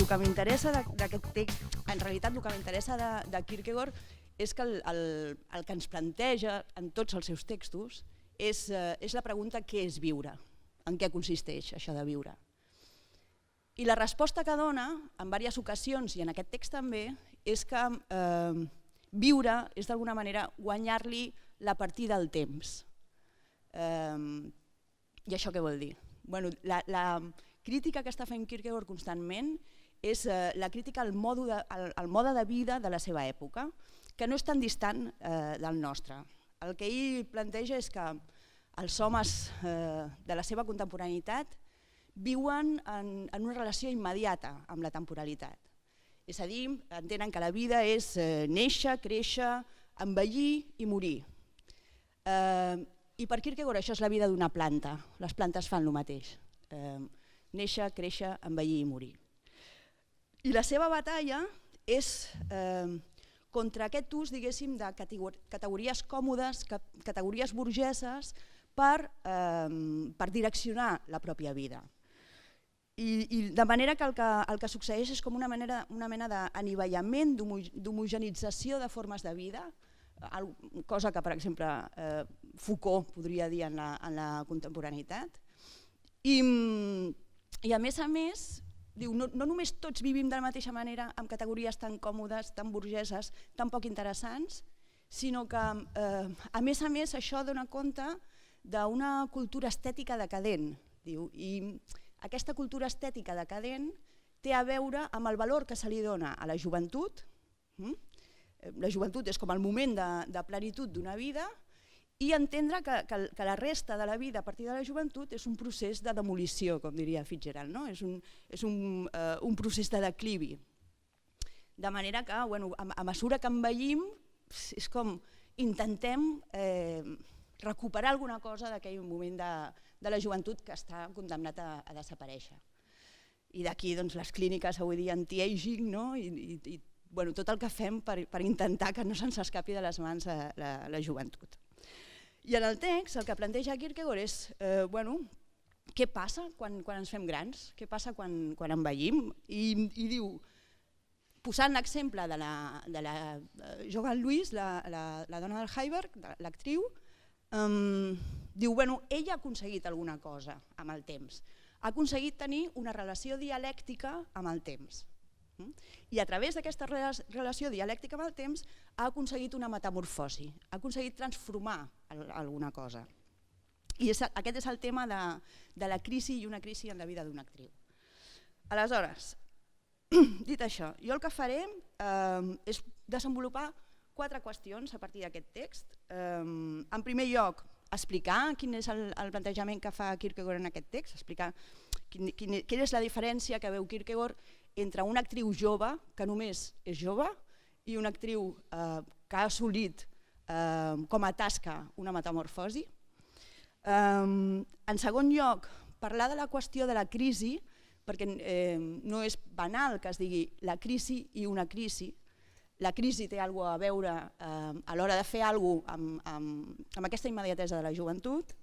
que m'interessa d'aquest text, en realitat el que m'interessa de Kierkegaard és que el que ens planteja en tots els seus textos és la pregunta què és viure, en què consisteix això de viure. I la resposta que dona en diverses ocasions, i en aquest text també, és que viure és d'alguna manera guanyar-li la partida al temps. I això què vol dir? La crítica que està fent Kierkegaard constantment és la crítica al mode de vida de la seva època, que no és tan distant del nostre. El que ell planteja és que els homes de la seva contemporaneïtat viuen en una relació immediata amb la temporalitat. És a dir, entenen que la vida és néixer, créixer, envellir i morir. I per Kierkegaard això és la vida d'una planta. Les plantes fan el mateix. Néixer, créixer, envellir i morir. I la seva batalla és contra aquest ús, diguéssim, de categories còmodes, categories burgeses per direccionar la pròpia vida. I de manera que el que succeeix és com una mena d'anivellament, d'homogenització de formes de vida, cosa que, per exemple, Foucault podria dir en la contemporaneïtat. I a més, diu, no només tots vivim de la mateixa manera amb categories tan còmodes, tan burgeses, tan poc interessants, sinó que a més això dona compte d'una cultura estètica decadent. I aquesta cultura estètica decadent té a veure amb el valor que se li dona a la joventut. La joventut és com el moment de plenitud d'una vida i entendre que la resta de la vida a partir de la joventut és un procés de demolició, com diria Fitzgerald, és un procés de declivi. De manera que a mesura que envellim és com intentem recuperar alguna cosa d'aquell moment de la joventut que està condemnat a desaparèixer. I d'aquí les clíniques avui dia anti-aging i tot el que fem per intentar que no se'ns escapi de les mans la joventut. I en el text el que planteja Kierkegaard és què passa quan ens fem grans, què passa quan envellim, i diu, posant l'exemple de la Johanne Louise, la dona del Heiberg, l'actriu, diu, ella ha aconseguit alguna cosa amb el temps, ha aconseguit tenir una relació dialèctica amb el temps. I a través d'aquesta relació dialèctica amb el temps ha aconseguit una metamorfosi, ha aconseguit transformar alguna cosa. I aquest és el tema de la crisi i una crisi en la vida d'una actriu. Aleshores, dit això, jo el que faré és desenvolupar 4 qüestions a partir d'aquest text. En primer lloc, explicar quin és el plantejament que fa Kierkegaard en aquest text, explicar quina és la diferència que veu Kierkegaard entre una actriu jove, que només és jove, i una actriu que ha assolit com a tasca una metamorfosi. En segon lloc, parlar de la qüestió de la crisi, perquè no és banal que es digui la crisi i una crisi. La crisi té alguna cosa a veure a l'hora de fer alguna cosa amb aquesta immediatesa de la joventut.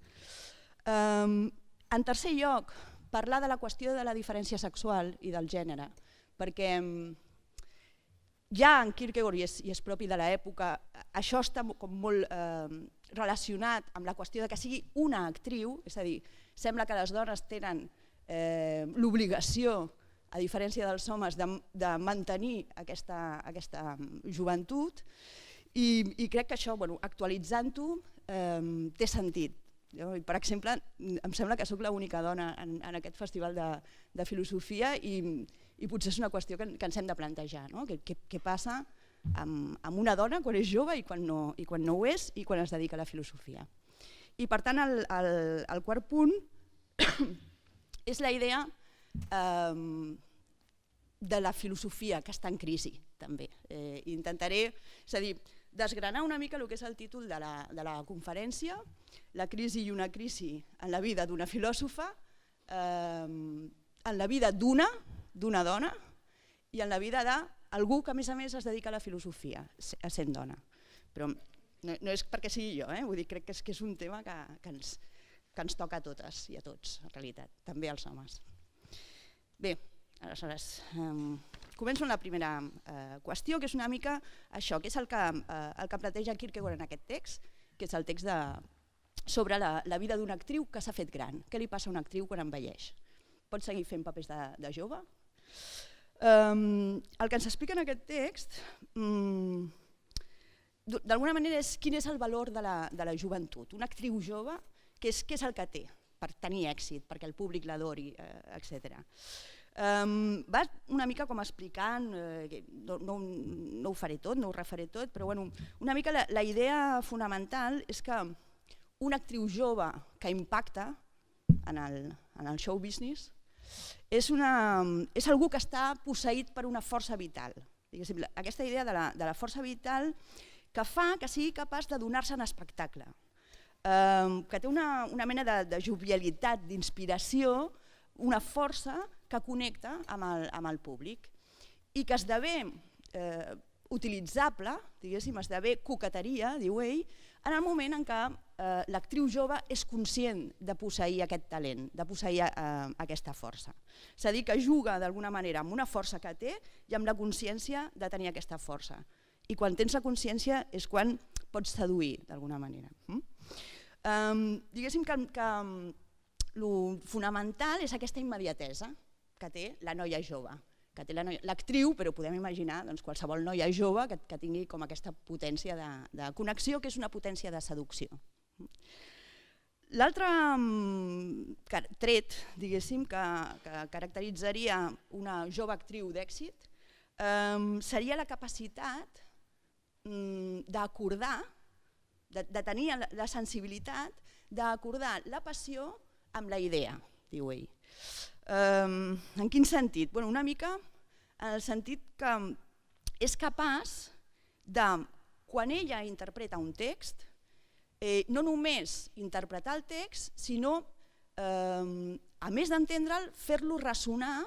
En tercer lloc, parlar de la qüestió de la diferència sexual i del gènere, perquè ja en Kierkegaard, i és propi de l'època, això està molt relacionat amb la qüestió de que sigui una actriu, és a dir, sembla que les dones tenen l'obligació, a diferència dels homes, de mantenir aquesta joventut, i crec que això, actualitzant-ho, té sentit. Per exemple, em sembla que soc l'única dona en aquest festival de filosofia i potser és una qüestió que ens hem de plantejar. Què passa amb una dona quan és jove i quan no ho és i quan es dedica a la filosofia. I per tant el quart punt és la idea de la filosofia que està en crisi també. Intentaré, és a dir, desgranar una mica el que és el títol de la conferència, la crisi i una crisi en la vida d'una filòsofa, en la vida d'una dona i en la vida d'algú que a més es dedica a la filosofia, sent dona. Però no és perquè sigui jo, vull dir, crec que és un tema que ens toca a totes i a tots, en realitat, també als homes. Bé, Aleshores, començo amb la primera qüestió, que és una mica això, que és el que planteja Kierkegaard en aquest text, que és el text sobre la vida d'una actriu que s'ha fet gran. Què li passa a una actriu quan envelleix? Pot seguir fent papers de jove? El que ens explica en aquest text, d'alguna manera, és quin és el valor de la joventut. Una actriu jove, què és el que té per tenir èxit, perquè el públic l'adori, etc. Va una mica com explicant, no ho faré tot, no ho refaré tot, però una mica la idea fonamental és que una actriu jove que impacta en el show business és algú que està posseït per una força vital. Aquesta idea de la força vital que fa que sigui capaç de donar-se en espectacle, que té una mena de jovialitat, d'inspiració, una força que connecta amb el públic i que esdevé utilitzable, esdevé coqueteria, diu ell, en el moment en què l'actriu jove és conscient de posseir aquest talent, de posseir aquesta força. És a dir, que juga d'alguna manera amb una força que té i amb la consciència de tenir aquesta força. I quan tens la consciència és quan pots seduir d'alguna manera. Diguéssim que el fonamental és aquesta immediatesa que té la noia jove, que té l'actriu, però podem imaginar qualsevol noia jove que tingui com aquesta potència de connexió, que és una potència de seducció. L'altre tret, diguéssim, que caracteritzaria una jove actriu d'èxit seria la capacitat d'acordar, de tenir la sensibilitat d'acordar la passió amb la idea, diu ell. En quin sentit? Una mica en el sentit que és capaç de, quan ella interpreta un text, no només interpretar el text, sinó, a més d'entendre'l, fer-lo ressonar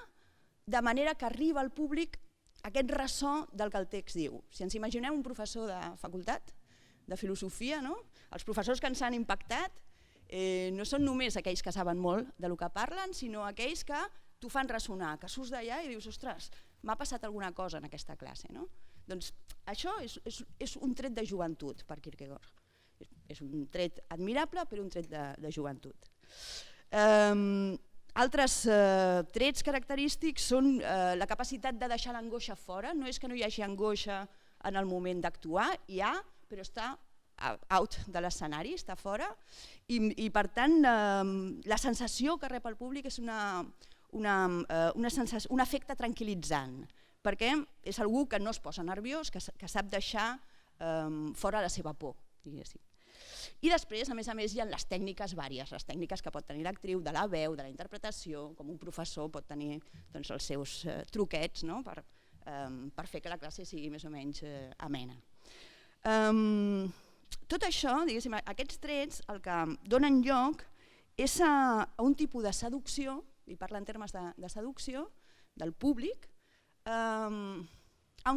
de manera que arriba al públic aquest ressò del que el text diu. Si ens imaginem un professor de facultat, de filosofia, els professors que ens han impactat no són només aquells que saben molt del que parlen, sinó aquells que t'ho fan ressonar, que surts d'allà i dius, ostres, m'ha passat alguna cosa en aquesta classe. Doncs això és un tret de joventut per Kierkegaard. És un tret admirable, però un tret de joventut. Altres trets característics són la capacitat de deixar l'angoixa fora. No és que no hi hagi angoixa en el moment d'actuar, hi ha, però està out de l'escenari, està fora, i per tant la sensació que rep el públic és un efecte tranquil·litzant, perquè és algú que no es posa nerviós, que sap deixar fora la seva por, diguéssim. I després, a més, hi ha les tècniques vàries, les tècniques que pot tenir l'actriu, de la veu, de la interpretació, com un professor pot tenir els seus truquets per fer que la classe sigui més o menys amena. Tot això, diguéssim, aquests trets, el que donen lloc és a un tipus de seducció, i parla en termes de seducció, del públic, en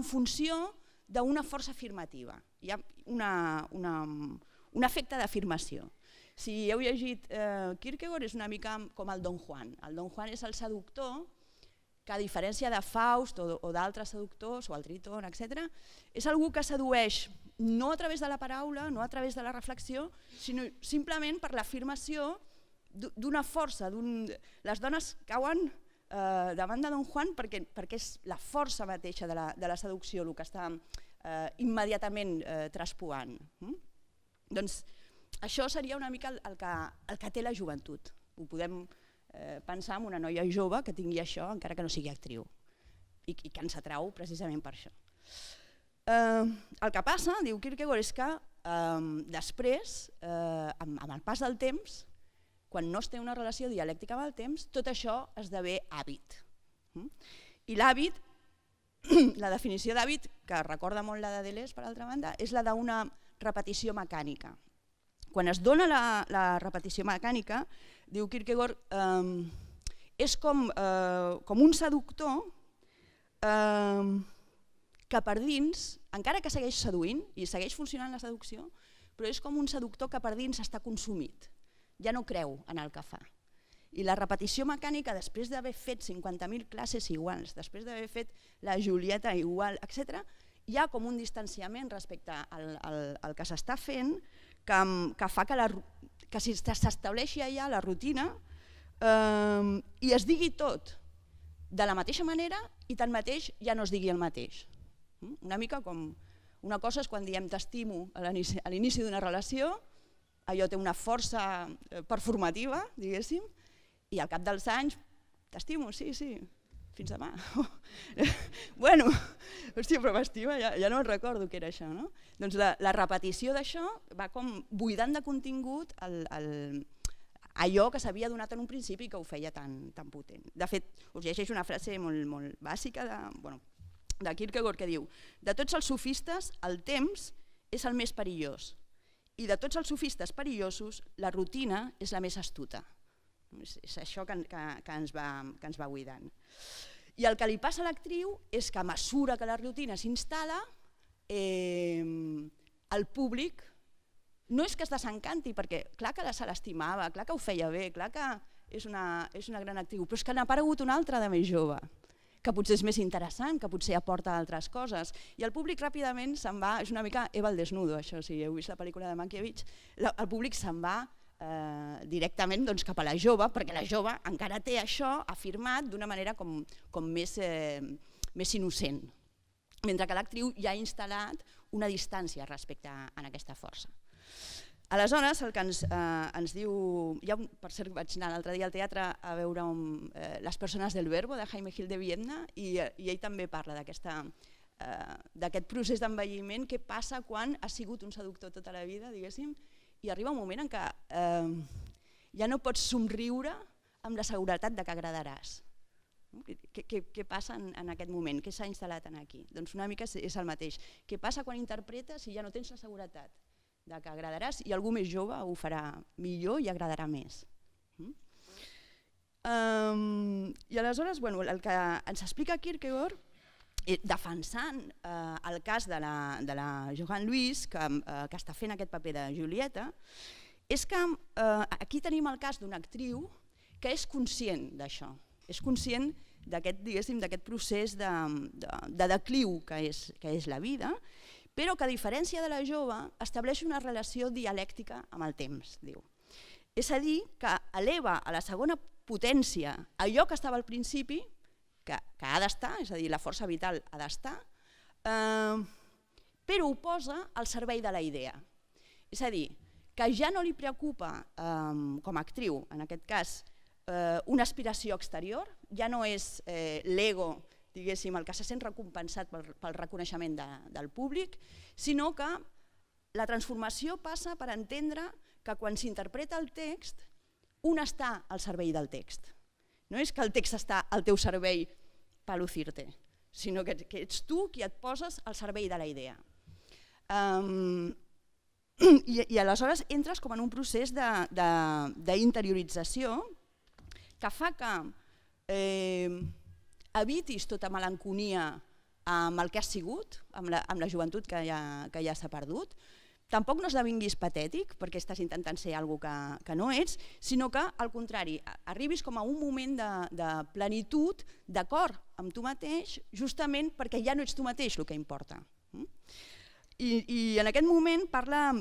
funció d'una força afirmativa. Hi ha un efecte d'afirmació. Si heu llegit Kierkegaard és una mica com el Don Juan. El Don Juan és el seductor que, a diferència de Faust o d'altres seductors, o el Tríton, etc., és algú que sedueix no a través de la paraula, no a través de la reflexió, sinó simplement per l'afirmació d'una força. Les dones cauen davant de Don Juan perquè és la força mateixa de la seducció el que està immediatament traspuant. Doncs això seria una mica el que té la joventut. Ho podem pensar en una noia jove que tingui això, encara que no sigui actriu, i que ens atrau precisament per això. El que passa, diu Kierkegaard, és que després, amb el pas del temps, quan no es té una relació dialèctica amb el temps, tot això esdevé hàbit. I l'hàbit, la definició d'hàbit, que recorda molt la de Deleuze, per altra banda, és la d'una repetició mecànica. Quan es dona la repetició mecànica, diu Kierkegaard, és com un seductor que per dins, encara que segueix seduint i segueix funcionant la seducció, però és com un seductor que per dins està consumit, ja no creu en el que fa. I la repetició mecànica, després d'haver fet 50.000 classes iguals, després d'haver fet la Julieta igual, etc., hi ha com un distanciament respecte al que s'està fent que fa que s'estableixi allà la rutina i es digui tot de la mateixa manera i tanmateix ja no es digui el mateix. Una mica com una cosa és quan diem t'estimo a l'inici d'una relació, allò té una força performativa, diguéssim, i al cap dels anys t'estimo, sí, fins demà. Bueno, hòstia, però m'estima, ja no recordo què era això, no? Doncs la repetició d'això va com buidant de contingut allò que s'havia donat en un principi que ho feia tan potent. De fet, us llegeixo una frase molt bàsica de Kierkegaard que diu: de tots els sofistes, el temps és el més perillós i de tots els sofistes perillosos, la rutina és la més astuta. És això que ens va buidant. I el que li passa a l'actriu és que a mesura que la rutina s'instal·la, el públic no és que es desencanti, perquè clar que se l'estimava, clar que ho feia bé, clar que és una gran actriu, però és que n'ha aparegut una altra de més jove, que potser és més interessant, que potser aporta altres coses, i el públic ràpidament se'n va, és una mica Eva al desnudo, això, si heu vist la pel·lícula de Mankiewicz, el públic se'n va directament cap a la jove, perquè la jove encara té això afirmat d'una manera com més innocent, mentre que l'actriu ja ha instal·lat una distància respecte a aquesta força. Aleshores, el que ens diu, per cert vaig anar l'altre dia al teatre a veure Les persones del verbo de Jaime Gil de Viedma i ell també parla d'aquest procés d'envelliment, què passa quan has sigut un seductor tota la vida, diguéssim, i arriba un moment en què ja no pots somriure amb la seguretat de que agradaràs. Què passa en aquest moment? Què s'ha instal·lat aquí? Doncs una mica és el mateix. Què passa quan interpretes i ja no tens la seguretat de que agradaràs i algú més jove ho farà millor i agradarà més? I aleshores el que ens explica Kierkegaard, defensant el cas de la Johanne Luise, que està fent aquest paper de Julieta, és que aquí tenim el cas d'una actriu que és conscient d'això, és conscient d'aquest procés de decliu que és la vida, però que a diferència de la jove estableix una relació dialèctica amb el temps, diu. És a dir, que eleva a la segona potència allò que estava al principi, que ha d'estar, és a dir, la força vital ha d'estar, però ho posa al servei de la idea. És a dir, que ja no li preocupa com a actriu, en aquest cas, una aspiració exterior, ja no és l'ego, diguéssim, el que se sent recompensat pel reconeixement del públic, sinó que la transformació passa per entendre que quan s'interpreta el text, un està al servei del text. No és que el text està al teu servei per lucir-te, sinó que ets tu qui et poses al servei de la idea. I aleshores entres com en un procés d'interiorització que fa que evitis tota melanconia amb el que has sigut, amb la joventut que ja s'ha perdut. Tampoc no esdevinguis patètic perquè estàs intentant ser alguna que no ets, sinó que, al contrari, arribis com a un moment de plenitud, d'acord amb tu mateix, justament perquè ja no ets tu mateix el que importa. I en aquest moment parla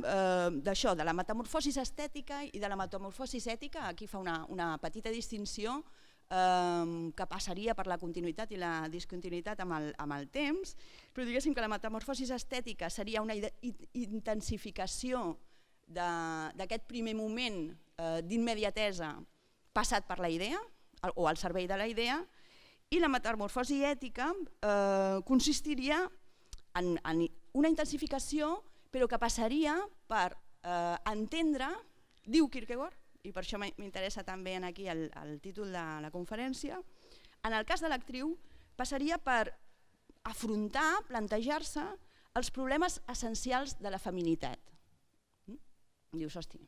d'això, de la metamorfosi estètica i de la metamorfosi ètica. Aquí fa una petita distinció que passaria per la continuïtat i la discontinuïtat amb el temps, però diguéssim que la metamorfosi estètica seria una intensificació d'aquest primer moment d'immediatesa passat per la idea o al servei de la idea, i la metamorfosi ètica consistiria en una intensificació però que passaria per entendre, diu Kierkegaard, i per això m'interessa també aquí el títol de la conferència, en el cas de l'actriu passaria per afrontar, plantejar-se els problemes essencials de la feminitat. Dius, hòstia,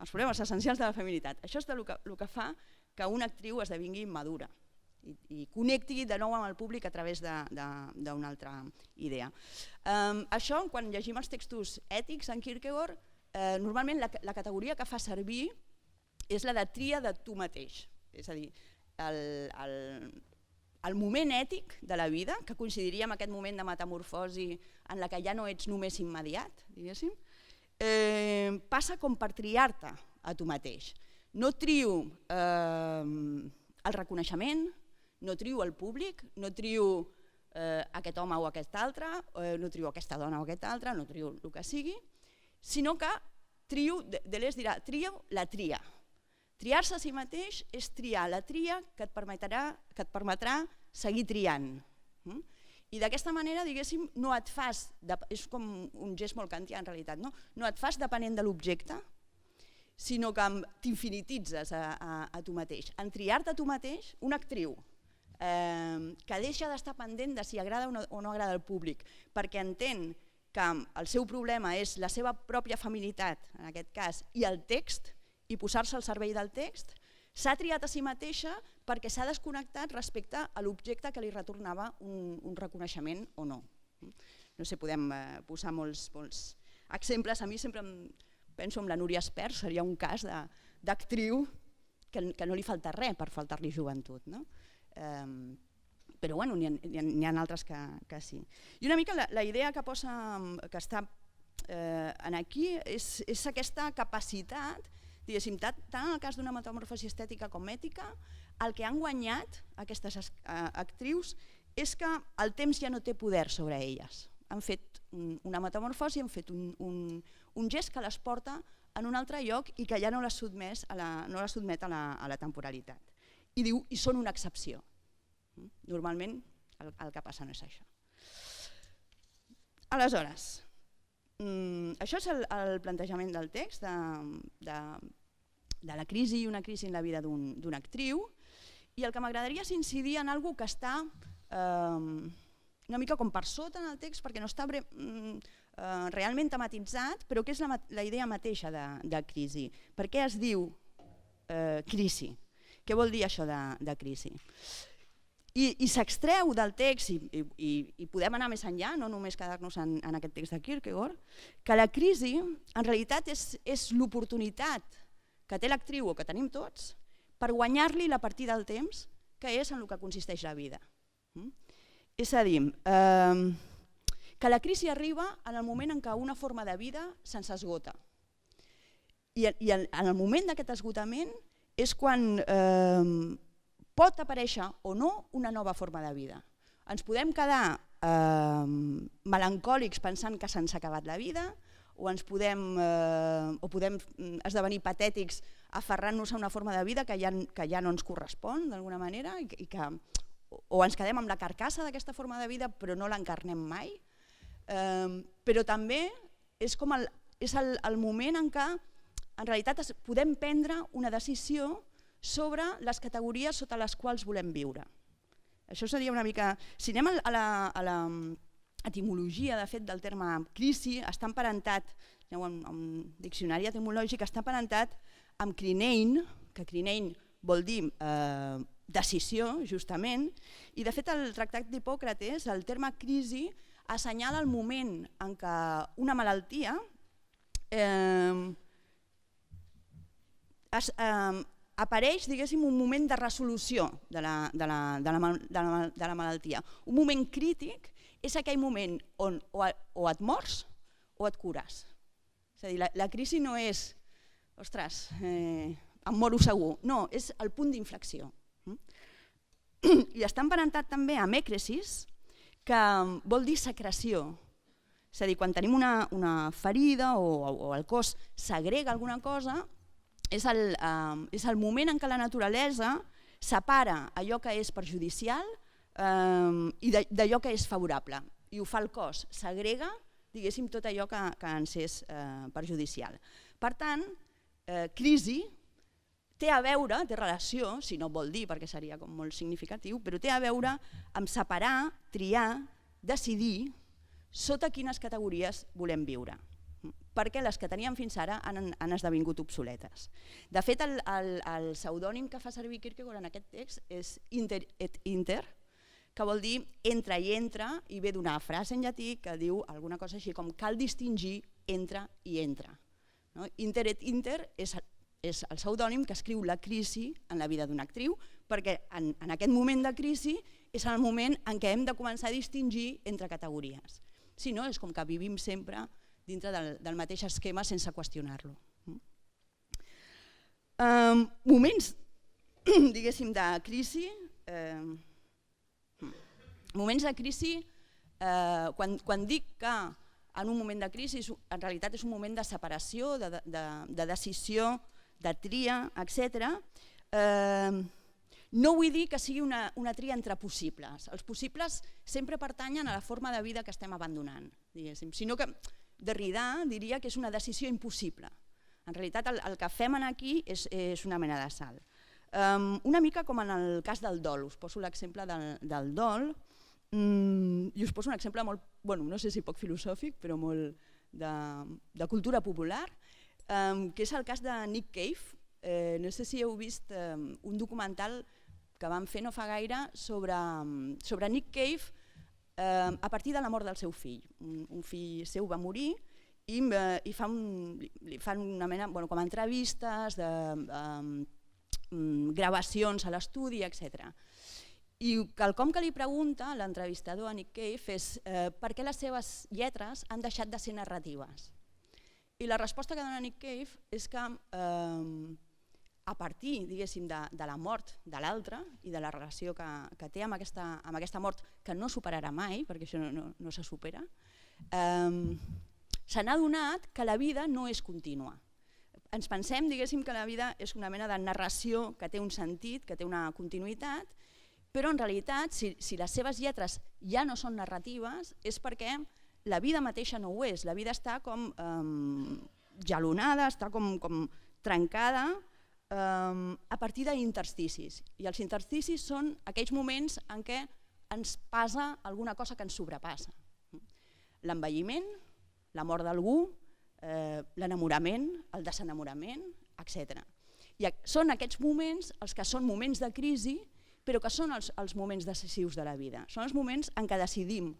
els problemes essencials de la feminitat. Això és el que fa que una actriu esdevingui madura i connecti de nou amb el públic a través d'una altra idea. Això, quan llegim els textos ètics en Kierkegaard, normalment la categoria que fa servir és la de tria de tu mateix. És a dir, el moment ètic de la vida, que coincidiria amb aquest moment de metamorfosi en la que ja no ets només immediat, diguéssim, passa com per triar-te a tu mateix. No trio el reconeixement, no trio el públic, no trio aquest home o aquest altre, no trio aquesta dona o aquest altre, no trio el que sigui, sinó que trio, Deleuze dirà, trio la tria. Triar-se a si mateix és triar la tria que et permetrà seguir triant. I d'aquesta manera, diguéssim, no et fas, és com un gest molt kantià en realitat, no et fas depenent de l'objecte, sinó que t'infinititzes a tu mateix. En triar-te a tu mateix, una actriu que deixa d'estar pendent de si agrada o no agrada al públic, perquè entén que el seu problema és la seva pròpia familiaritat, en aquest cas, i el text, i posar-se al servei del text, s'ha triat a si mateixa perquè s'ha desconnectat respecte a l'objecte que li retornava un reconeixement o no. No sé, podem posar molts exemples. A mi sempre penso en la Núria Espert, seria un cas d'actriu que no li falta res per faltar-li joventut. Però bueno, n'hi ha altres que sí. I una mica la idea que està aquí és aquesta capacitat, diguéssim, tant en el cas d'una metamorfosi estètica com ètica, el que han guanyat aquestes actrius és que el temps ja no té poder sobre elles. Han fet una metamorfosi, han fet un gest que les porta en un altre lloc i que ja no les sotmet a la temporalitat. I diu, i són una excepció. Normalment el que passa no és això. Aleshores, això és el plantejament del text, de la crisi i una crisi en la vida d'una actriu, i el que m'agradaria és incidir en alguna cosa que està una mica com per sota en el text perquè no està realment tematitzat, però que és la idea mateixa de crisi. Per què es diu crisi? Què vol dir això de crisi? I s'extreu del text, i podem anar més enllà, no només quedar-nos en aquest text de Kierkegaard, que la crisi en realitat és l'oportunitat que té l'actriu o que tenim tots per guanyar-li la partida del temps, que és en el que consisteix la vida. És a dir, que la crisi arriba en el moment en què una forma de vida se'ns esgota. I en el moment d'aquest esgotament és quan pot aparèixer o no una nova forma de vida. Ens podem quedar melancòlics pensant que se'ns ha acabat la vida, o podem esdevenir patètics aferrant-nos a una forma de vida que ja no ens correspon d'alguna manera, o ens quedem amb la carcassa d'aquesta forma de vida però no l'encarnem mai. Però també és el moment en què en realitat podem prendre una decisió sobre les categories sota les quals volem viure. Això seria una mica... Si anem a l'etimologia de fet del terme crisi, està emparentat, un diccionari etimològic, està emparentat amb crinein, que crinein vol dir decisió, justament, i de fet el tractat d'Hipòcrates, el terme crisi, assenyala el moment en què una malaltia apareix, diguéssim, un moment de resolució de la malaltia. Un moment crític és aquell moment on o et mors o et cures. És a dir, la crisi no és, ostres, em moro segur. No, és el punt d'inflexió. I està emparentat també amb ècresis, que vol dir secreció. És a dir, quan tenim una ferida o el cos segrega alguna cosa, és el moment en què la naturalesa separa allò que és perjudicial i d'allò que és favorable. I ho fa el cos, segrega, diguéssim, tot allò que ens és perjudicial. Per tant, crisi té a veure, té relació, si no vol dir perquè seria com molt significatiu, però té a veure amb separar, triar, decidir sota quines categories volem viure, perquè les que teníem fins ara han esdevingut obsoletes. De fet, el pseudònim que fa servir Kierkegaard en aquest text és inter et inter, que vol dir entre i entre, i ve d'una frase en llatí que diu alguna cosa així com cal distingir entre i entre. Inter et inter és és el pseudònim que escriu la crisi en la vida d'una actriu, perquè en aquest moment de crisi és el moment en què hem de començar a distingir entre categories. Si no, és com que vivim sempre dintre del mateix esquema sense qüestionar-lo. Moments, diguéssim, de crisi. Moments de crisi, quan dic que en un moment de crisi en realitat és un moment de separació, de decisió, de tria, etc. No vull dir que sigui una tria entre possibles. Els possibles sempre pertanyen a la forma de vida que estem abandonant, sinó que Derrida diria que és una decisió impossible. En realitat el que fem aquí és una mena de salt. Una mica com en el cas del dol, us poso l'exemple del dol, i us poso un exemple molt, no sé si poc filosòfic, però molt de cultura popular, que és el cas de Nick Cave. No sé si heu vist un documental que van fer no fa gaire sobre Nick Cave a partir de la mort del seu fill. Un fill seu va morir i li fan una mena, com entrevistes, gravacions a l'estudi, etc. I quelcom que li pregunta l'entrevistador a Nick Cave és per què les seves lletres han deixat de ser narratives. I la resposta que dona Nick Cave és que a partir, diguéssim, de la mort de l'altre i de la relació que té amb aquesta mort, que no superarà mai, perquè això no se supera, se n'ha adonat que la vida no és contínua. Ens pensem, diguéssim, que la vida és una mena de narració que té un sentit, que té una continuïtat, però en realitat, si les seves lletres ja no són narratives, és perquè la vida mateixa no ho és. La vida està com jalonada, està com trencada a partir d'intersticis. I els intersticis són aquells moments en què ens passa alguna cosa que ens sobrepassa. L'envelliment, la mort d'algú, l'enamorament, el desenamorament, etc. I són aquests moments els que són moments de crisi, però que són els moments decisius de la vida. Són els moments en què decidim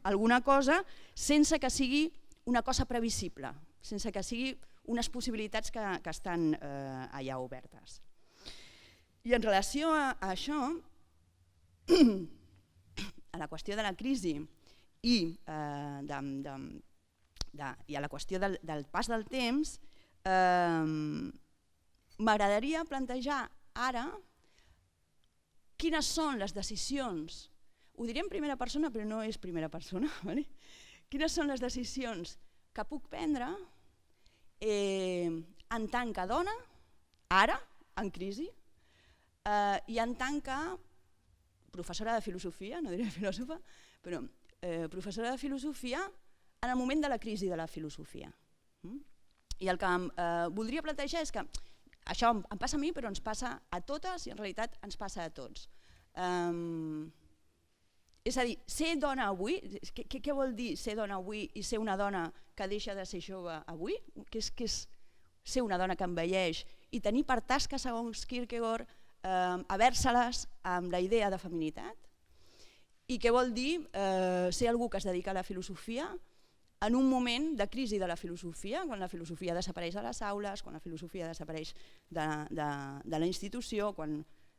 alguna cosa sense que sigui una cosa previsible, sense que sigui unes possibilitats que estan allà obertes. I en relació a això, a la qüestió de la crisi i a la qüestió del pas del temps, m'agradaria plantejar ara quines són les decisions, ho diré en primera persona però no és primera persona, quines són les decisions que puc prendre en tant que dona, ara, en crisi, i en tant que professora de filosofia, no diré filòsofa, però professora de filosofia en el moment de la crisi de la filosofia. I el que voldria plantejar és que això em passa a mi, però ens passa a totes i en realitat ens passa a tots. És a dir, ser dona avui, què vol dir ser dona avui i ser una dona que deixa de ser jove avui? Què és ser una dona que envelleix i tenir per tasca, segons Kierkegaard, haver-se-les amb la idea de feminitat? I què vol dir ser algú que es dedica a la filosofia en un moment de crisi de la filosofia, quan la filosofia desapareix de les aules, quan la filosofia desapareix de la institució,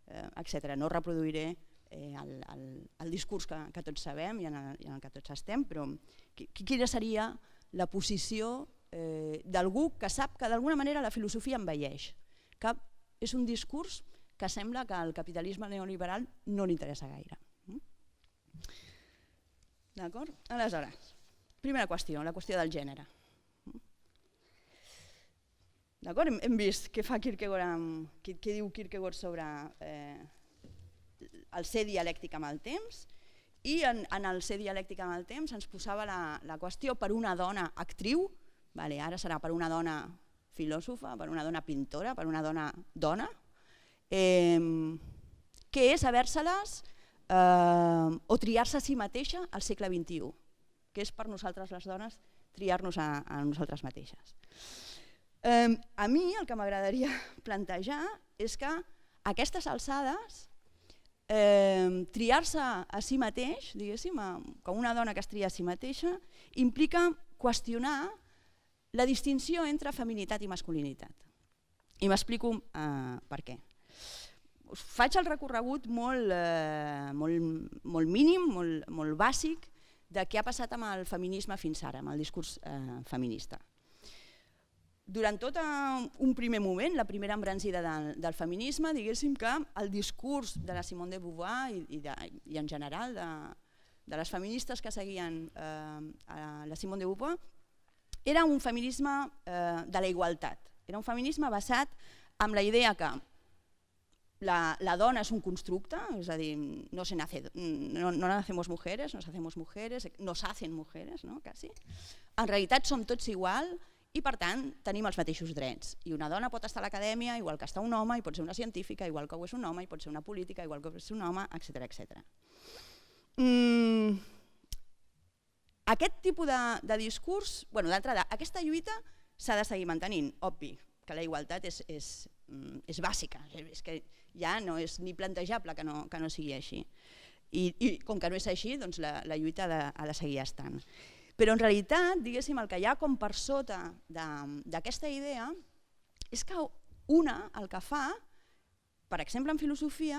etc. No reproduiré el discurs que tots sabem i en el que tots estem, però quina seria la posició d'algú que sap que d'alguna manera la filosofia envelleix, que és un discurs que sembla que al capitalisme neoliberal no li interessa gaire. D'acord? Aleshores, primera qüestió, la qüestió del gènere. Hem vist què fa Kierkegaard, què diu Kierkegaard sobre el ser dialèctic amb el temps, i en el ser dialèctic amb el temps ens posava la qüestió per una dona actriu, ara serà per una dona filòsofa, per una dona pintora, per una dona, que és haver-se-les o triar-se a si mateixa al segle XXI, que és per nosaltres les dones triar-nos a nosaltres mateixes. A mi el que m'agradaria plantejar és que a aquestes alçades triar-se a si mateix, diguéssim, com una dona que es tria a si mateixa, implica qüestionar la distinció entre feminitat i masculinitat. I m'explico per què. Us faig el recorregut molt mínim, molt bàsic, de què ha passat amb el feminisme fins ara, amb el discurs feminista. Durant tot un primer moment, la primera embranzida del feminisme, diguéssim que el discurs de la Simone de Beauvoir i en general de les feministes que seguien la Simone de Beauvoir era un feminisme de la igualtat. Era un feminisme basat en la idea que la dona és un constructe, és a dir, no nacemos mujeres, nos hacemos mujeres, nos hacen mujeres, no? Quasi. En realitat som tots igual i per tant tenim els mateixos drets. I una dona pot estar a l'acadèmia igual que està un home, i pot ser una científica igual que ho és un home, i pot ser una política igual que ho és un home, etc. Aquest tipus de discurs, d'entrada, aquesta lluita s'ha de seguir mantenint, obvi, que la igualtat és bàsica, és que ja no és ni plantejable que no sigui així. I com que no és així, doncs la lluita ha de seguir estant. Però en realitat, diguéssim, el que hi ha com per sota d'aquesta idea és que una el que fa, per exemple en filosofia,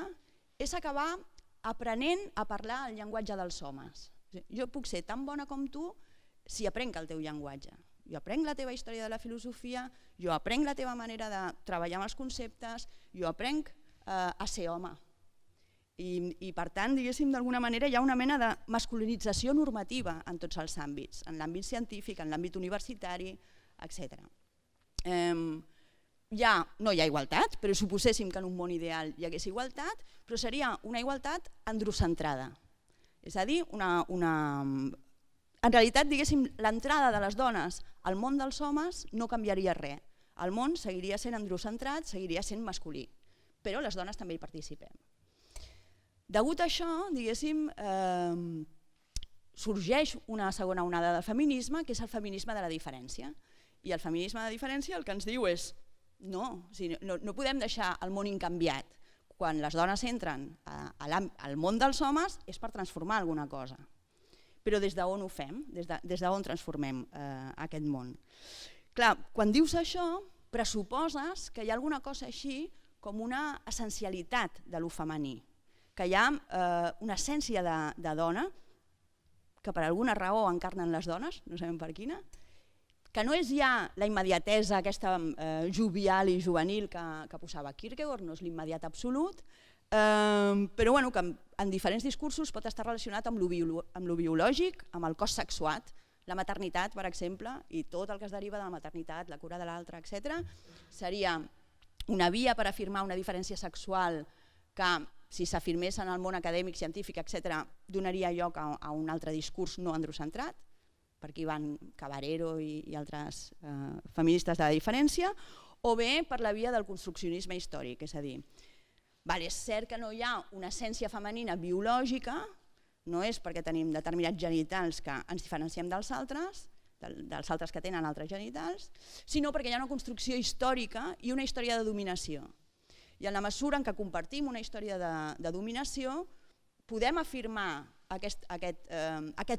és acabar aprenent a parlar el llenguatge dels homes. Jo puc ser tan bona com tu si aprenc el teu llenguatge. Jo aprenc la teva història de la filosofia, jo aprenc la teva manera de treballar amb els conceptes, jo aprenc a ser home. I per tant, diguéssim, d'alguna manera hi ha una mena de masculinització normativa en tots els àmbits, en l'àmbit científic, en l'àmbit universitari, etc. No hi ha igualtat, però suposéssim que en un món ideal hi hagués igualtat, però seria una igualtat androcentrada. És a dir, en realitat, diguéssim, l'entrada de les dones al món dels homes no canviaria res. El món seguiria sent androcentrat, seguiria sent masculí, però les dones també hi participem. Degut a això, diguéssim, sorgeix una segona onada del feminisme, que és el feminisme de la diferència. I el feminisme de la diferència el que ens diu és no podem deixar el món incanviat. Quan les dones entren al món dels homes és per transformar alguna cosa. Però des d'on ho fem? Des d'on transformem aquest món? Clar, quan dius això, pressuposes que hi ha alguna cosa així com una essencialitat de lo femení, que hi ha una essència de dona, que per alguna raó encarnen les dones, no sabem per quina, que no és ja la immediatesa aquesta jovial i juvenil que posava Kierkegaard, no és l'immediat absolut, però que en diferents discursos pot estar relacionat amb lo biològic, amb el cos sexuat, la maternitat, per exemple, i tot el que es deriva de la maternitat, la cura de l'altre, etc. Seria una via per afirmar una diferència sexual que, si s'afirmés en el món acadèmic, científic, etc., donaria lloc a un altre discurs no androcentrat, per aquí van Cabarero i altres feministes de la diferència, o bé per la via del construccionisme històric, és a dir, és cert que no hi ha una essència femenina biològica, no és perquè tenim determinats genitals que ens diferenciem dels altres que tenen altres genitals, sinó perquè hi ha una construcció històrica i una història de dominació. I en la mesura en què compartim una història de dominació, podem afirmar aquest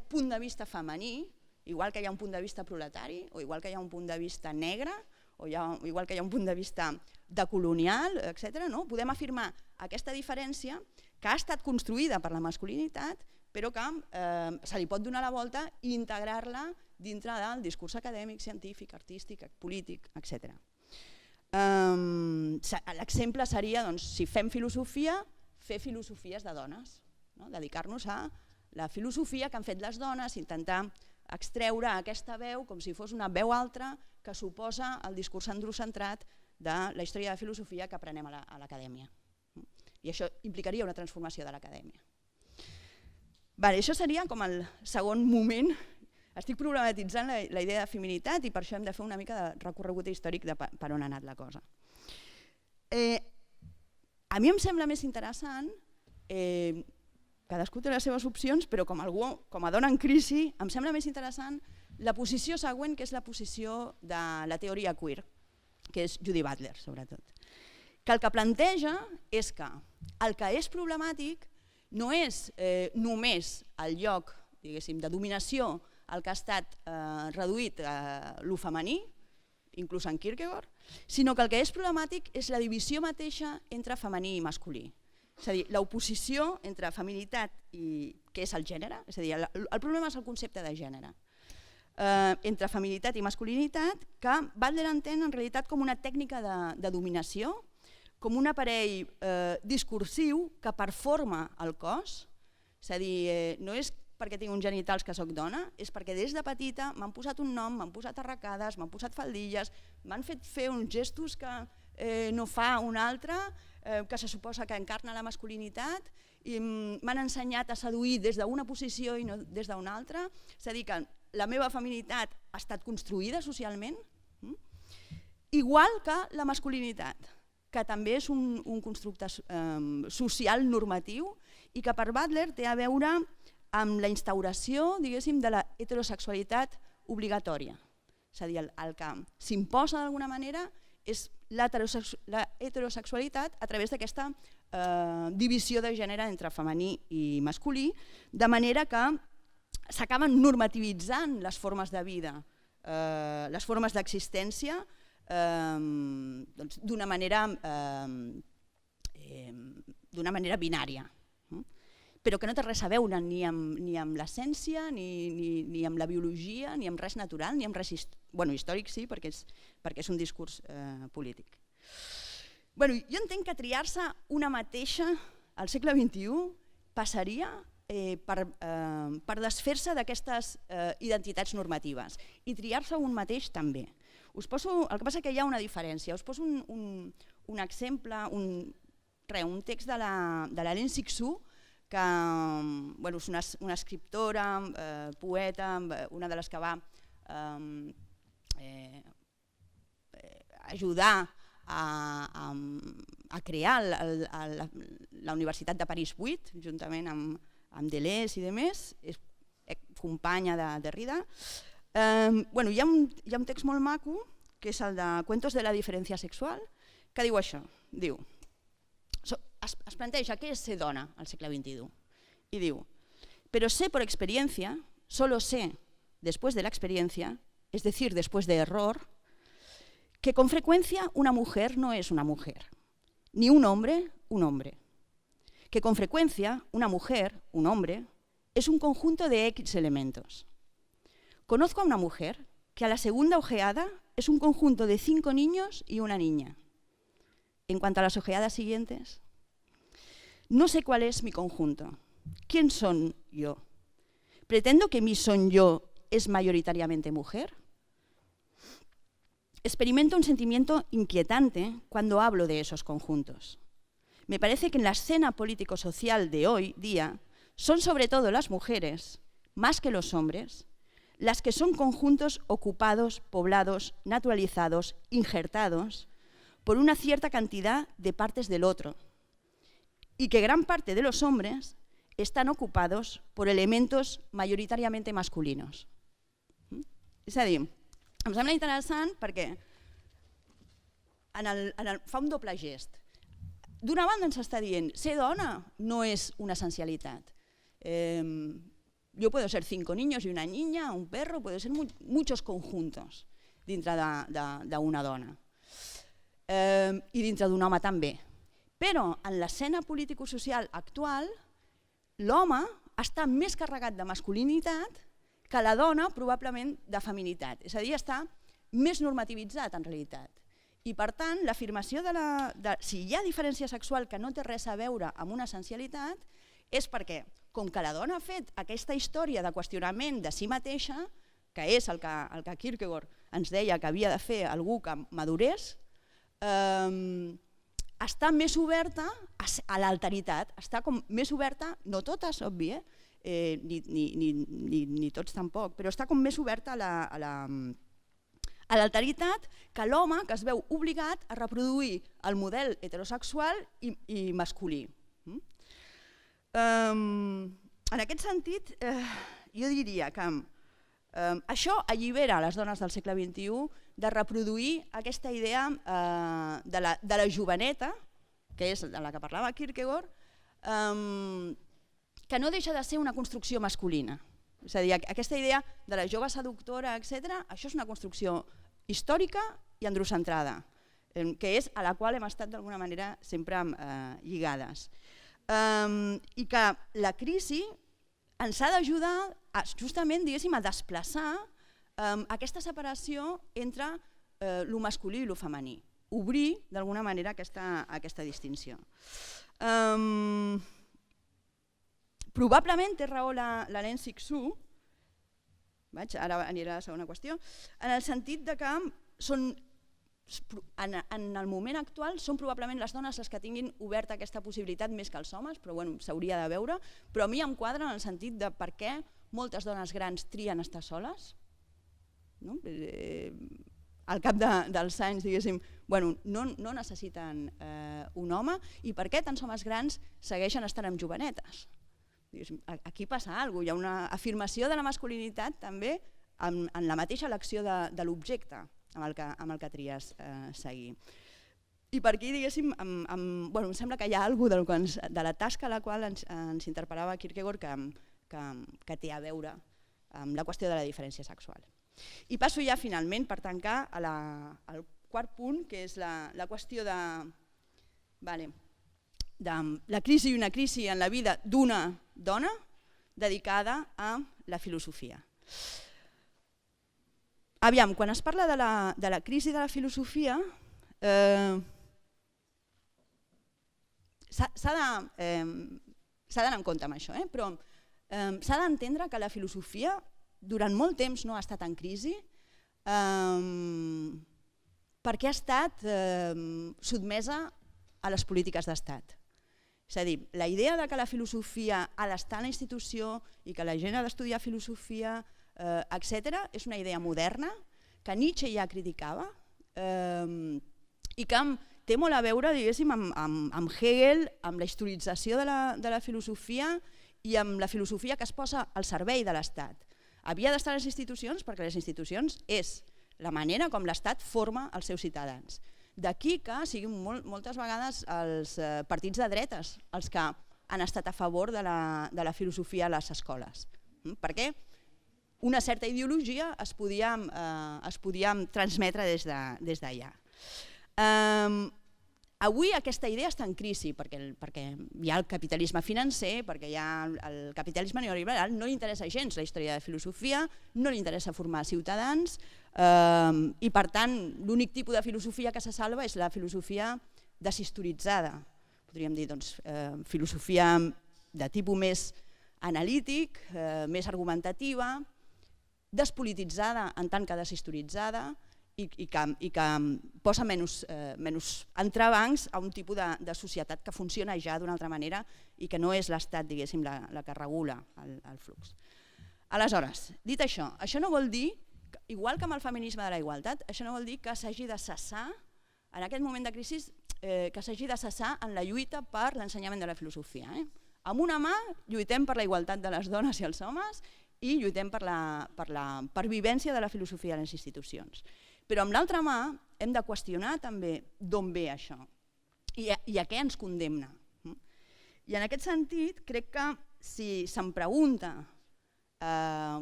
punt de vista femení, igual que hi ha un punt de vista proletari, o igual que hi ha un punt de vista negre, o igual que hi ha un punt de vista decolonial, etc. Podem afirmar aquesta diferència que ha estat construïda per la masculinitat, però que se li pot donar la volta i integrar-la dintre del discurs acadèmic, científic, artístic, polític, etc. L'exemple seria, si fem filosofia, fer filosofies de dones, dedicar-nos a la filosofia que han fet les dones, intentar extreure aquesta veu com si fos una veu altra que suposa el discurs androcentrat de la història de filosofia que aprenem a l'acadèmia. I això implicaria una transformació de l'acadèmia. Això seria com el segon moment. Estic problematitzant la idea de feminitat i per això hem de fer una mica de recorregut històric de per on ha anat la cosa. A mi em sembla més interessant, cadascú té les seves opcions, però com a dona en crisi em sembla més interessant la posició següent, que és la posició de la teoria queer, que és Judy Butler, sobretot. Que el que planteja és que el que és problemàtic no és només el lloc, diguéssim, de dominació al que ha estat reduït lo femení, inclús en Kierkegaard, sinó que el que és problemàtic és la divisió mateixa entre femení i masculí. És a dir, l'oposició entre feminitat i què és el gènere, és a dir, el problema és el concepte de gènere, entre feminitat i masculinitat, que Butler entén en realitat com una tècnica de dominació, com un aparell discursiu que performa el cos, és a dir, no és perquè tinc uns genitals que sóc dona, és perquè des de petita m'han posat un nom, m'han posat arracades, m'han posat faldilles, m'han fet fer uns gestos que no fa un altre, que se suposa que encarna la masculinitat, i m'han ensenyat a seduir des d'una posició i no des d'una altra, és a dir, que la meva feminitat ha estat construïda socialment, igual que la masculinitat, que també és un constructe social normatiu i que per Butler té a veure amb la instauració, diguéssim, de la heterosexualitat obligatòria. És a dir, el que s'imposa d'alguna manera és la heterosexualitat a través d'aquesta divisió de gènere entre femení i masculí, de manera que s'acaben normativitzant les formes de vida, les formes d'existència, d'una manera binària, però que no té res a veure ni amb l'essència, ni amb la biologia, ni amb res natural, ni amb res històric, sí, perquè és un discurs polític. Jo entenc que triar-se una mateixa al segle XXI passaria per desfer-se d'aquestes identitats normatives i triar-se un mateix també. El que passa que hi ha una diferència. Us poso un exemple, un text de l'Hélène Cixous, que és una escriptora, poeta, una de les que va ajudar a crear la Universitat de París 8, juntament amb Deleuze i demés, és companya de Derrida. Hi ha un text molt maco, que és el de Cuentos de la diferencia sexual, que diu això, es planteja què és ser dona al segle XXI y diu, pero sé por experiencia, solo sé después de la experiencia, es decir, después de error, que con frecuencia una mujer no es una mujer, ni un hombre, que con frecuencia una mujer, un hombre, es un conjunto de X elementos. Conozco a una mujer que a la segunda ojeada es un conjunto de 5 niños y una niña. En cuanto a las ojeadas siguientes, no sé cuál es mi conjunto. ¿Quién son yo? ¿Pretendo que mi son yo es mayoritariamente mujer? Experimento un sentimiento inquietante cuando hablo de esos conjuntos. Me parece que en la escena político-social de hoy día son sobre todo las mujeres, más que los hombres, las que son conjuntos ocupados, poblados, naturalizados, injertados por una cierta cantidad de partes del otro, y que gran parte de los hombres están ocupados por elementos mayoritariamente masculinos. És a dir, em sembla interessant perquè fa un doble gest. D'una banda ens està dient, ser dona no és una essencialitat. Yo puedo ser 5 niños y una niña, un perro, puedo ser muchos conjuntos dintre d'una dona. I dintre d'un home també. Però en l'escena político-social actual, l'home està més carregat de masculinitat que la dona probablement de feminitat. És a dir, està més normativitzat en realitat. I per tant, l'afirmació de si hi ha diferència sexual que no té res a veure amb una essencialitat és perquè, com que la dona ha fet aquesta història de qüestionament de si mateixa, que és el que Kierkegaard ens deia que havia de fer algú que madurés, està més oberta a l'alteritat, està com més oberta, no totes, òbvi, ni tots tampoc, però està com més oberta a l'alteritat que l'home que es veu obligat a reproduir el model heterosexual i masculí. En aquest sentit, jo diria que això allibera les dones del segle XXI de reproduir aquesta idea de la joveneta, que és de la que parlava Kierkegaard, que no deixa de ser una construcció masculina. És a dir, aquesta idea de la jove seductora, etc., això és una construcció històrica i androcentrada, que és a la qual hem estat d'alguna manera sempre lligades. I que la crisi ens ha d'ajudar justament a desplaçar aquesta separació entre el masculí i el femení, obrir d'alguna manera aquesta distinció. Probablement té raó l'Alain Sixou, ara aniré a la segona qüestió, en el sentit que en el moment actual són probablement les dones les que tinguin oberta aquesta possibilitat més que els homes, però s'hauria de veure, però a mi em quadra en el sentit de per què moltes dones grans trien estar soles. Al cap dels anys, diguéssim, no necessiten un home, i per què tants homes grans segueixen estant amb jovenetes? Aquí passa alguna cosa, hi ha una afirmació de la masculinitat també en la mateixa elecció de l'objecte amb el que tries seguir. I per aquí, diguéssim, em sembla que hi ha alguna cosa de la tasca a la qual ens interpel·lava Kierkegaard que té a veure amb la qüestió de la diferència sexual. I passo ja finalment per tancar al quart punt, que és la qüestió de la crisi i una crisi en la vida d'una dona dedicada a la filosofia. Aviam, quan es parla de la crisi de la filosofia, s'ha d'anar en compte amb això, però s'ha d'entendre que la filosofia durant molt temps no ha estat en crisi perquè ha estat sotmesa a les polítiques d'estat. És a dir, la idea que la filosofia ha d'estar a la institució i que la gent ha d'estudiar filosofia, etc., és una idea moderna que Nietzsche ja criticava i que té molt a veure, diguéssim, amb Hegel, amb la historització de la filosofia i amb la filosofia que es posa al servei de l'Estat. Havia d'estar a les institucions perquè les institucions és la manera com l'Estat forma els seus ciutadans. D'aquí que siguin moltes vegades els partits de dretes els que han estat a favor de la filosofia a les escoles, perquè una certa ideologia es podia transmetre des d'allà. Avui aquesta idea està en crisi perquè hi ha el capitalisme financer, perquè hi ha el capitalisme neoliberal, no li interessa gens la història de filosofia, no li interessa formar ciutadans i per tant l'únic tipus de filosofia que se salva és la filosofia deshistoritzada, podríem dir filosofia de tipus més analític, més argumentativa, despolititzada en tant que deshistoritzada, i que posa menys entrebancs a un tipus de societat que funciona ja d'una altra manera i que no és l'Estat, diguéssim, la que regula el flux. Aleshores, dit això no vol dir, igual que amb el feminisme de la igualtat, això no vol dir que s'hagi de cessar, en aquest moment de crisi, que s'hagi de cessar en la lluita per l'ensenyament de la filosofia. Amb una mà lluitem per la igualtat de les dones i els homes i lluitem per la pervivència de la filosofia a les institucions. Però amb l'altra mà hem de qüestionar també d'on ve això i a què ens condemna. I en aquest sentit crec que si se'm pregunta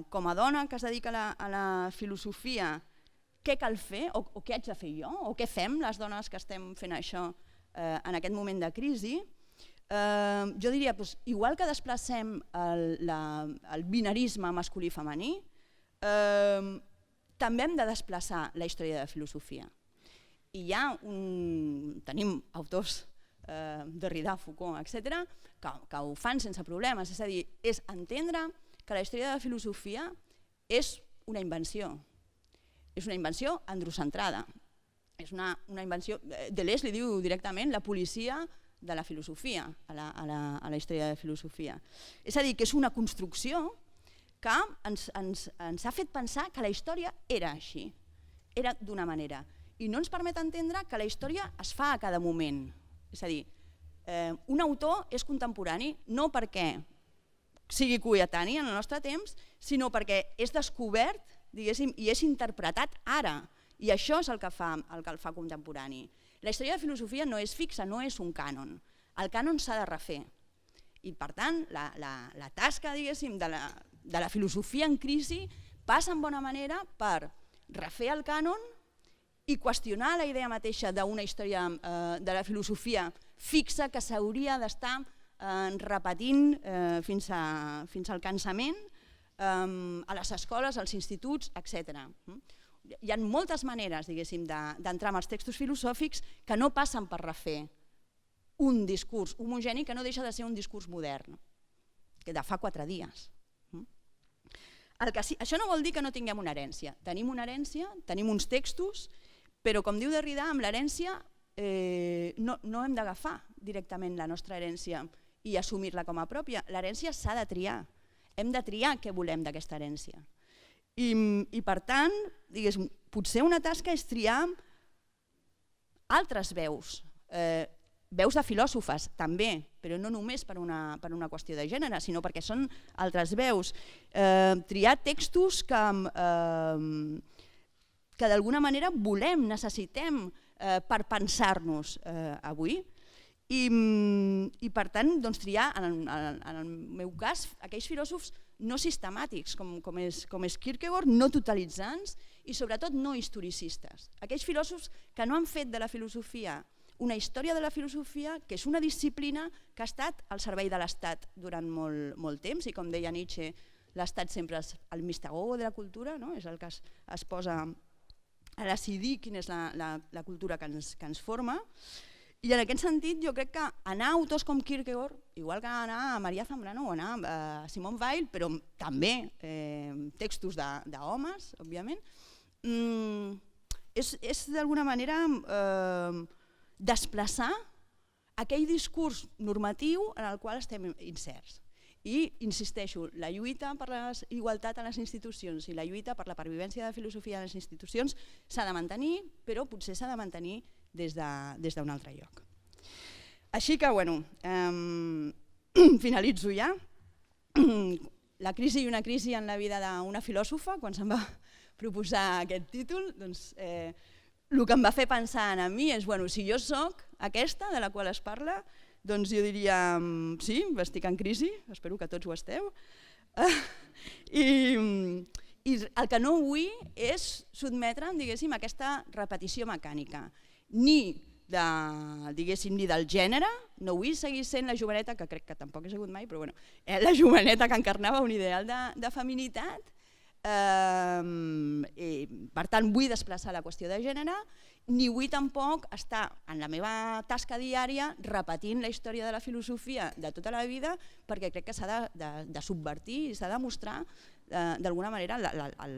com a dona que es dedica a la filosofia què cal fer o què haig de fer jo o què fem les dones que estem fent això en aquest moment de crisi, jo diria, igual que desplacem el binarisme masculí-femení, també hem de desplaçar la història de la filosofia. I tenim autors, Derrida, Foucault, etc., que ho fan sense problemes. És a dir, és entendre que la història de la filosofia és una invenció. És una invenció androcentrada. És una invenció, Deleuze li diu directament la policia de la filosofia, a la història de la filosofia. És a dir, que és una construcció que ens ha fet pensar que la història era així, era d'una manera, i no ens permet entendre que la història es fa a cada moment. És a dir, un autor és contemporani no perquè sigui coetani en el nostre temps, sinó perquè és descobert, diguéssim, i és interpretat ara, i això és el que el fa contemporani. La història de filosofia no és fixa, no és un cànon. El cànon s'ha de refer. I per tant, la tasca, diguéssim, de la filosofia en crisi passa en bona manera per refer el cànon i qüestionar la idea mateixa d'una història de la filosofia fixa que s'hauria d'estar repetint fins al cansament a les escoles, als instituts, etc. Hi ha moltes maneres, diguéssim, d'entrar en els textos filosòfics que no passen per refer un discurs homogeni que no deixa de ser un discurs modern, que de fa 4 dies. Això no vol dir que no tinguem una herència. Tenim una herència, tenim uns textos, però com diu Derrida, amb l'herència no hem d'agafar directament la nostra herència i assumir-la com a pròpia. L'herència s'ha de triar. Hem de triar què volem d'aquesta herència. I per tant, potser una tasca és triar altres veus, veus de filòsofes també, però no només per una qüestió de gènere, sinó perquè són altres veus. Triar textos que d'alguna manera volem, necessitem per pensar-nos avui. I per tant triar, en el meu cas, aquells filòsofs no sistemàtics, com és Kierkegaard, no totalitzants i sobretot no historicistes. Aquells filòsofs que no han fet de la filosofia una història de la filosofia, que és una disciplina que ha estat al servei de l'Estat durant molt temps, i com deia Nietzsche, l'Estat sempre és el mistagogo de la cultura, és el que es posa a decidir quina és la cultura que ens forma. I en aquest sentit jo crec que anar a autors com Kierkegaard, igual que anar a Maria Zambrano o anar a Simone Weil, però també textos d'homes, òbviament, és d'alguna manera desplaçar aquell discurs normatiu en el qual estem inserts. I, insisteixo, la lluita per la igualtat a les institucions i la lluita per la pervivència de la filosofia a les institucions s'ha de mantenir, però potser s'ha de mantenir des d'un altre lloc. Així que, bueno, finalitzo ja. La crisi i una crisi en la vida d'una filòsofa, quan se'm va proposar aquest títol, doncs el que em va fer pensar a mi és, bueno, si jo soc aquesta de la qual es parla, doncs jo diria, sí, estic en crisi, espero que tots ho esteu, i el que no vull és sotmetre'm, diguéssim, a aquesta repetició mecànica, ni del gènere, no vull seguir sent la joveneta, que crec que tampoc he sigut mai, però bueno, la joveneta que encarnava un ideal de feminitat. Per tant, vull desplaçar la qüestió de gènere, ni vull tampoc estar en la meva tasca diària repetint la història de la filosofia de tota la vida, perquè crec que s'ha de subvertir i s'ha de mostrar d'alguna manera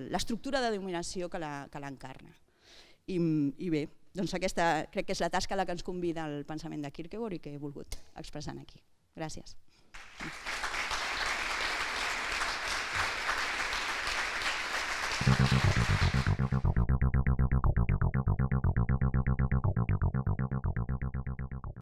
l'estructura de dominació que l'encarna. I bé, doncs aquesta crec que és la tasca a la que ens convida el pensament de Kierkegaard i que he volgut expressar aquí. Gràcies. Thank you.